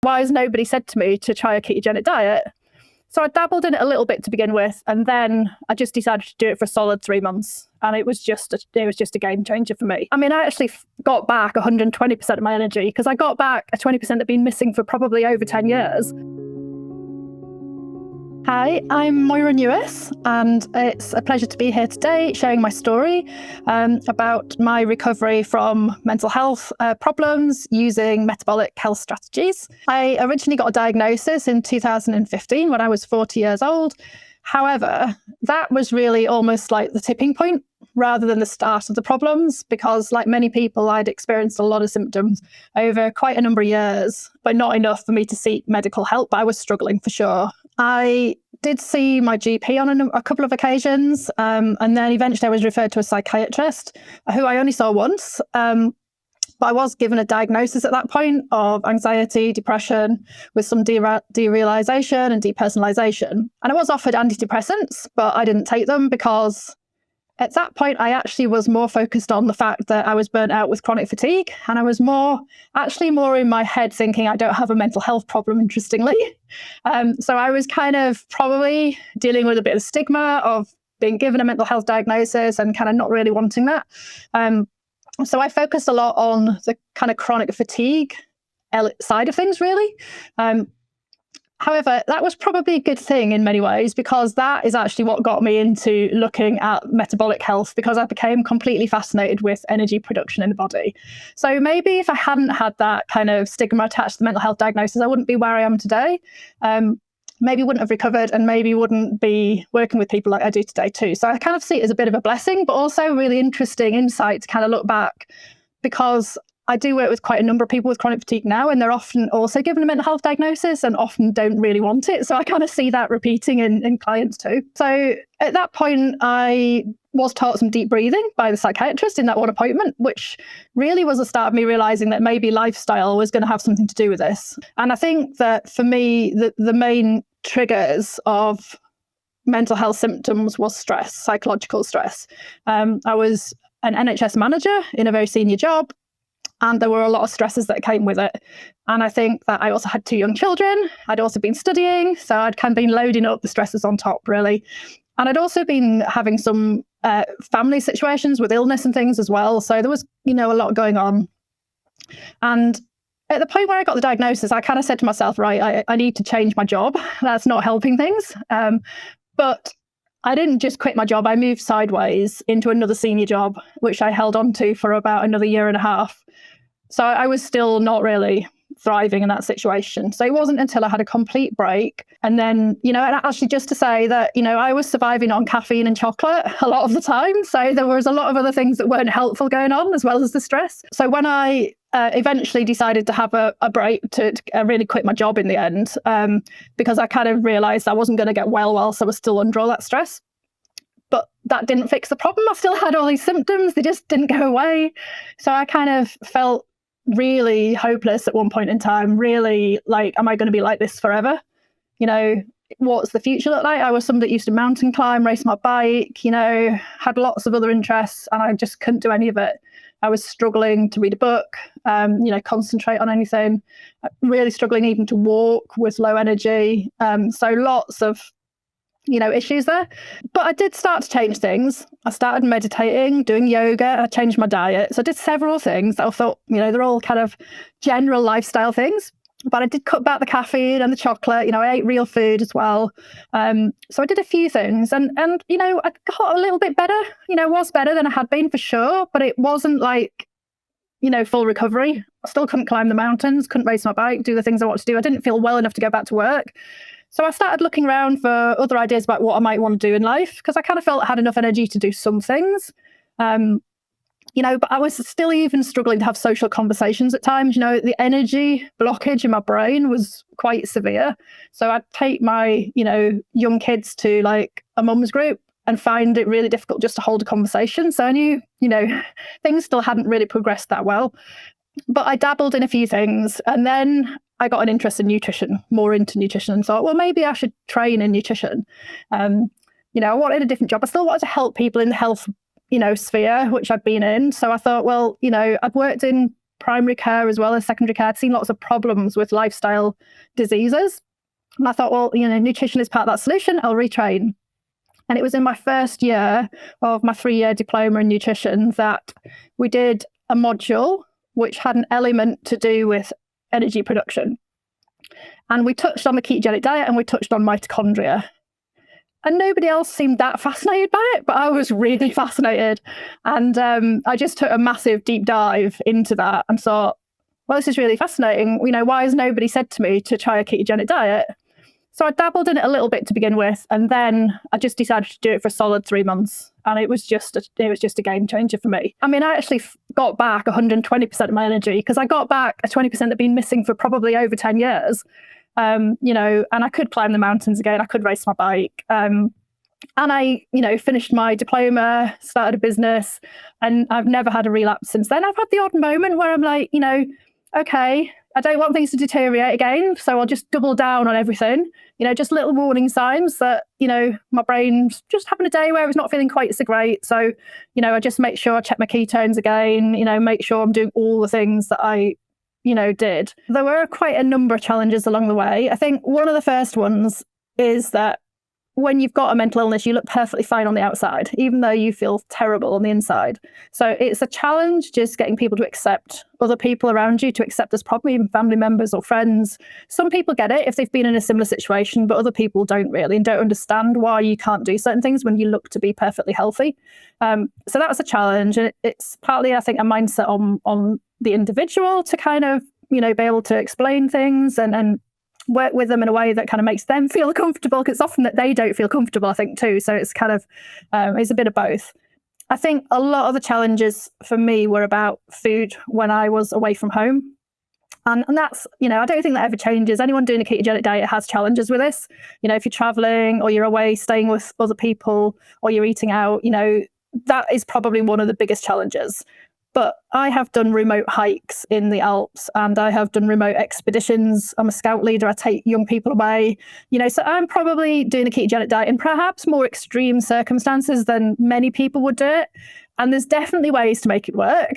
Why has nobody said to me to try a ketogenic diet? So I dabbled in it a little bit to begin with, and then I just decided to do it for a solid 3 months. And it was just a game changer for me. I mean, I actually got back 120% of my energy, because I got back a 20% that had been missing for probably over 10 years. Hi, I'm Moira Newiss, and it's a pleasure to be here today sharing my story about my recovery from mental health problems using metabolic health strategies. I originally got a diagnosis in 2015 when I was 40 years old. However, that was really almost like the tipping point rather than the start of the problems, because like many people, I'd experienced a lot of symptoms over quite a number of years, but not enough for me to seek medical help. But I was struggling for sure. I did see my GP on a couple of occasions, and then eventually I was referred to a psychiatrist who I only saw once. But I was given a diagnosis at that point of anxiety, depression, with some derealization and depersonalization. And I was offered antidepressants, but I didn't take them because at that point, I actually was more focused on the fact that I was burnt out with chronic fatigue. And I was more in my head thinking I don't have a mental health problem, interestingly. So I was kind of probably dealing with a bit of stigma of being given a mental health diagnosis and kind of not really wanting that. So I focused a lot on the kind of chronic fatigue side of things, really. However, that was probably a good thing in many ways, because that is actually what got me into looking at metabolic health, because I became completely fascinated with energy production in the body. So maybe if I hadn't had that kind of stigma attached to the mental health diagnosis, I wouldn't be where I am today. Maybe wouldn't have recovered, and maybe wouldn't be working with people like I do today too. So I kind of see it as a bit of a blessing, but also really interesting insight to kind of look back, because I do work with quite a number of people with chronic fatigue now, and they're often also given a mental health diagnosis and often don't really want it. So I kind of see that repeating in clients too. So at that point, I was taught some deep breathing by the psychiatrist in that one appointment, which really was the start of me realizing that maybe lifestyle was going to have something to do with this. And I think that for me, the main triggers of mental health symptoms was stress, psychological stress. I was an NHS manager in a very senior job, and there were a lot of stresses that came with it. And I think that I also had 2 young children. I'd also been studying, so I'd kind of been loading up the stresses on top, really. And I'd also been having some family situations with illness and things as well. So there was, a lot going on. And at the point where I got the diagnosis, I kind of said to myself, right, I need to change my job. That's not helping things. But I didn't just quit my job. I moved sideways into another senior job, which I held on to for about another year and a half. So I was still not really thriving in that situation. So it wasn't until I had a complete break. And then, and actually just to say that, I was surviving on caffeine and chocolate a lot of the time. So there was a lot of other things that weren't helpful going on, as well as the stress. So when I eventually decided to have a break to really quit my job in the end, because I kind of realized I wasn't going to get well whilst I was still under all that stress. But that didn't fix the problem. I still had all these symptoms. They just didn't go away. So I kind of felt really hopeless at one point in time, really like, am I going to be like this forever? What's the future look like? I was somebody that used to mountain climb, race my bike, had lots of other interests, and I just couldn't do any of it. I was struggling to read a book, concentrate on anything, really struggling even to walk with low energy. So lots of issues there. But I did start to change things. I started meditating, doing yoga. I changed my diet. So I did several things that I thought, they're all kind of general lifestyle things. But I did cut back the caffeine and the chocolate. I ate real food as well. So I did a few things, and I got a little bit better. Was better than I had been for sure. But it wasn't like, full recovery. I still couldn't climb the mountains, couldn't race my bike, do the things I wanted to do. I didn't feel well enough to go back to work. So I started looking around for other ideas about what I might want to do in life, because I kind of felt I had enough energy to do some things. But I was still even struggling to have social conversations at times. The energy blockage in my brain was quite severe. So I'd take my, young kids to like a mum's group and find it really difficult just to hold a conversation. So I knew, things still hadn't really progressed that well. But I dabbled in a few things, and then I got an interest in nutrition, more into nutrition, and thought, well, maybe I should train in nutrition. I wanted a different job. I still wanted to help people in the health, sphere, which I'd been in. So I thought, well, I'd worked in primary care as well as secondary care. I'd seen lots of problems with lifestyle diseases. And I thought, well, nutrition is part of that solution. I'll retrain. And it was in my first year of my 3-year diploma in nutrition that we did a module which had an element to do with energy production. And we touched on the ketogenic diet and we touched on mitochondria. And nobody else seemed that fascinated by it, but I was really fascinated. And I just took a massive deep dive into that and thought, well, this is really fascinating. Why has nobody said to me to try a ketogenic diet? So I dabbled in it a little bit to begin with, and then I just decided to do it for a solid 3 months, and it was just a game changer for me. I mean, I actually got back 120% of my energy because I got back a 20% that had been missing for probably over 10 years. And I could climb the mountains again. I could race my bike. And I, finished my diploma, started a business, and I've never had a relapse since then. I've had the odd moment where I'm like, okay, I don't want things to deteriorate again, so I'll just double down on everything. Just little warning signs that, my brain's just having a day where it's not feeling quite so great. So, I just make sure I check my ketones again, make sure I'm doing all the things that I, did. There were quite a number of challenges along the way. I think one of the first ones is that when you've got a mental illness, you look perfectly fine on the outside, even though you feel terrible on the inside. So it's a challenge just getting people to accept other people around you, to accept this problem, even family members or friends. Some people get it if they've been in a similar situation, but other people don't really and don't understand why you can't do certain things when you look to be perfectly healthy. So that was a challenge. And it's partly, I think, a mindset on the individual to kind of, be able to explain things and work with them in a way that kind of makes them feel comfortable, because it's often that they don't feel comfortable, I think, too. So it's kind of, it's a bit of both. I think a lot of the challenges for me were about food when I was away from home. And that's, I don't think that ever changes. Anyone doing a ketogenic diet has challenges with this. If you're traveling or you're away staying with other people or you're eating out, that is probably one of the biggest challenges. But I have done remote hikes in the Alps and I have done remote expeditions. I'm a scout leader. I take young people away, so I'm probably doing a ketogenic diet in perhaps more extreme circumstances than many people would do it. And there's definitely ways to make it work.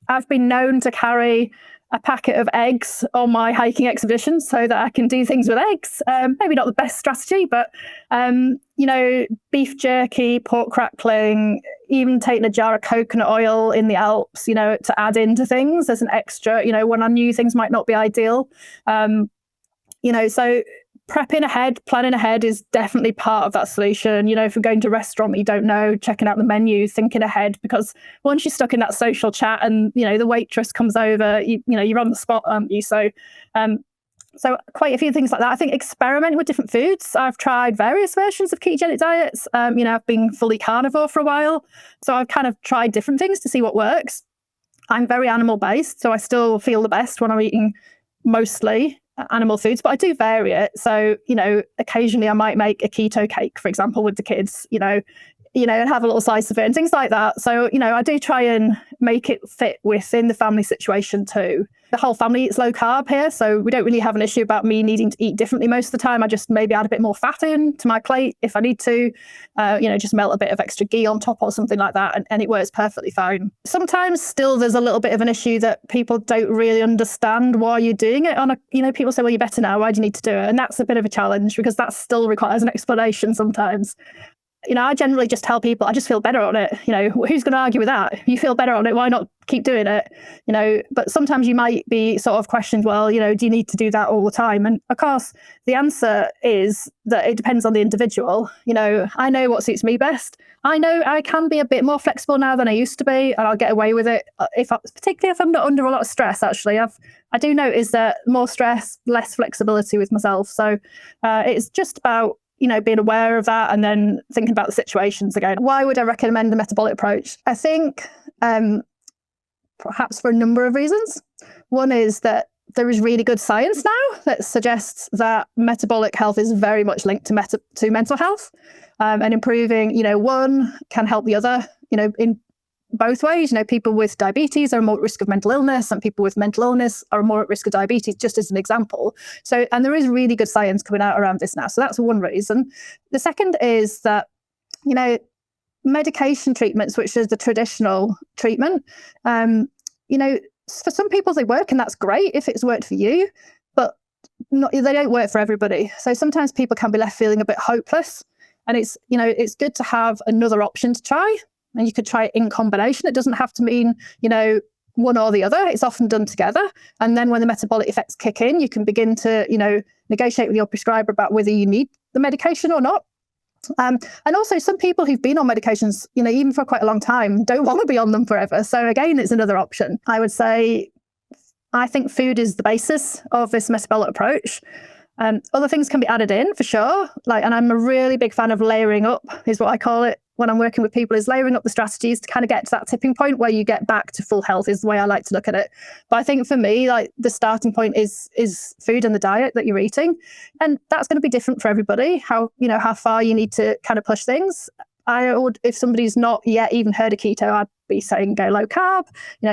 I've been known to carry a packet of eggs on my hiking expeditions so that I can do things with eggs. Maybe not the best strategy, but, beef jerky, pork crackling, even taking a jar of coconut oil in the Alps, to add into things as an extra, when I knew things might not be ideal. So prepping ahead, planning ahead is definitely part of that solution. If you're going to a restaurant that you don't know, checking out the menu, thinking ahead, because once you're stuck in that social chat and, the waitress comes over, you're on the spot, aren't you? So quite a few things like that. I think experimenting with different foods. I've tried various versions of ketogenic diets. I've been fully carnivore for a while. So I've kind of tried different things to see what works. I'm very animal based, so I still feel the best when I'm eating mostly animal foods, but I do vary it. So, occasionally I might make a keto cake, for example, with the kids, and have a little slice of it and things like that. So, I do try and make it fit within the family situation too. The whole family eats low carb here, so we don't really have an issue about me needing to eat differently most of the time. I just maybe add a bit more fat in to my plate if I need to, just melt a bit of extra ghee on top or something like that, and it works perfectly fine. Sometimes still there's a little bit of an issue that people don't really understand why you're doing it on a, people say, well, you're better now, why do you need to do it? And that's a bit of a challenge because that still requires an explanation sometimes. I generally just tell people I just feel better on it. Who's going to argue with that? You feel better on it, why not keep doing it? But sometimes you might be sort of questioned, well, do you need to do that all the time? And of course, the answer is that it depends on the individual. I know what suits me best. I know I can be a bit more flexible now than I used to be, and I'll get away with it, particularly if I'm not under a lot of stress, actually. I do notice that more stress, less flexibility with myself. So it's just about being aware of that and then thinking about the situations again. Why would I recommend the metabolic approach? I think perhaps for a number of reasons. One is that there is really good science now that suggests that metabolic health is very much linked to mental health, and improving, one can help the other, in both ways. People with diabetes are more at risk of mental illness, and people with mental illness are more at risk of diabetes, just as an example. So, and there is really good science coming out around this now. So that's one reason. The second is that, medication treatments, which is the traditional treatment, for some people they work, and that's great if it's worked for you, but they don't work for everybody. So sometimes people can be left feeling a bit hopeless, and it's good to have another option to try, and you could try it in combination. It doesn't have to mean one or the other. It's often done together, and then when the metabolic effects kick in, you can begin to negotiate with your prescriber about whether you need the medication or not. And also some people who've been on medications, even for quite a long time, don't want to be on them forever. So again, it's another option. I would say, I think food is the basis of this metabolic approach. Other things can be added in for sure. And I'm a really big fan of layering up, is what I call it when I'm working with people, is layering up the strategies to kind of get to that tipping point where you get back to full health, is the way I like to look at it. But I think for me, the starting point is food and the diet that you're eating. And that's going to be different for everybody, how far you need to kind of push things. If somebody's not yet even heard of keto, I'd be saying go low carb,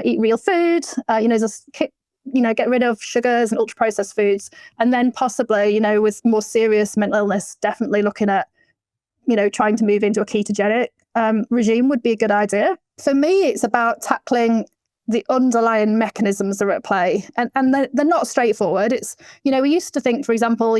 eat real food, just get rid of sugars and ultra processed foods. And then possibly, with more serious mental illness, definitely looking at trying to move into a ketogenic regime would be a good idea. For me, it's about tackling the underlying mechanisms that are at play. And they're not straightforward. It's, we used to think, for example,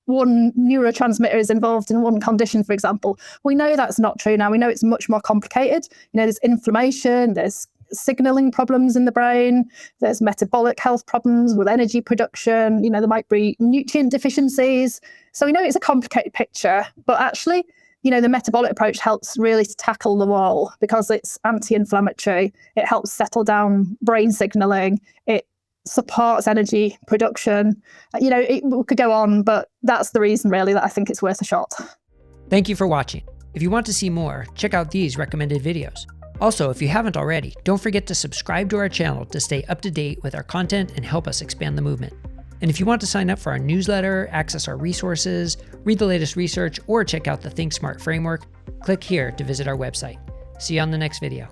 one neurotransmitter is involved in one condition, for example. We know that's not true now. We know it's much more complicated. There's inflammation, there's signaling problems in the brain, there's metabolic health problems with energy production, there might be nutrient deficiencies. So we know it's a complicated picture, but actually, the metabolic approach helps really to tackle them all because it's anti-inflammatory. It helps settle down brain signaling. It supports energy production. It could go on, but that's the reason really that I think it's worth a shot. Thank you for watching. If you want to see more, check out these recommended videos. Also, if you haven't already, don't forget to subscribe to our channel to stay up to date with our content and help us expand the movement. And if you want to sign up for our newsletter, access our resources, read the latest research, or check out the Think Smart framework, click here to visit our website. See you on the next video.